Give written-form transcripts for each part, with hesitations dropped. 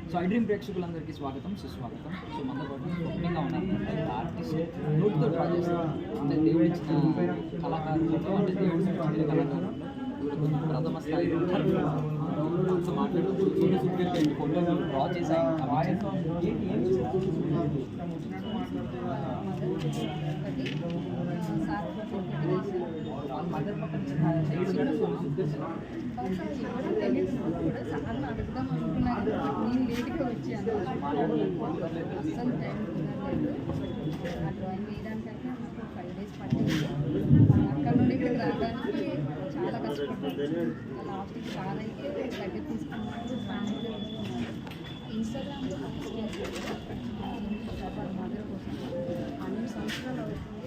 So I dream ప్రేక్షకులందరికీ స్వాగతం సుస్వాగతం. సో మనతో పాటు స్వప్నంగా ఉన్నారు ఆర్టిస్ట్ నోట్తో డ్రా చేస్తారు. అంటే దేవుడు ఇచ్చిన కళాకారులతో అంటే దేవుడు ఇచ్చిన కళాకారులు ప్రథమ స్థాయిలో అంతా మాట్లాడుతూ ఫోటోలు డ్రా చేశాయి. మదర్ పక్కన సార్లు అడుగుదాం అనుకున్నాను, నేను లేట్గా వచ్చాను. అసలు టైం కుదరలేదు. ఆ డ్రాయింగ్ వేయడానికైతే నాకు 5 days పట్టింది. అక్కడ నుండి ఇక్కడికి రావడానికి చాలా కష్టపడ్డాను. లాస్ట్కి సార్ అయితే దగ్గర తీసుకున్నాడు, ఫ్యామిలీలో తీసుకున్నాడు. ఇన్స్టాగ్రామ్లో పోస్ట్ చేశాను మదర్ కోసం. 12 సంవత్సరాలు అవుతుంది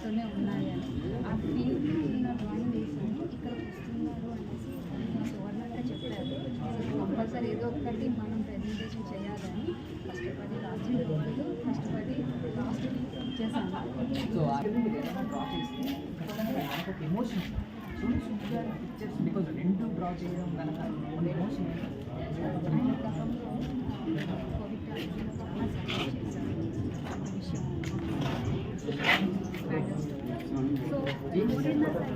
తోనే ఉన్నాయి అని ఆ ఫీల్డ్ నేను డ్రాయింగ్ వేసాను. ఇక్కడికి వస్తున్నారు అనేసి సువర్ణంగా చెప్పారు. కంపల్సరీ ఏదో ఒకటి మనం ప్రెజెంటేషన్ చేయాలని కష్టపడి లాస్ట్ రోజులు కష్టపడి లాస్ట్ చేశాను. సో డ్రా చేస్తే ఒక ఎమోషన్ పిక్చర్స్ బికాజ్ రెండు డ్రా చేయడం కనుక ఒక ఎమోషన్ ఆయన గతంలో కోవిడ్ టైంలో చాలా సహాయం చేశాను. విషయం సో ఎవరైనా సరే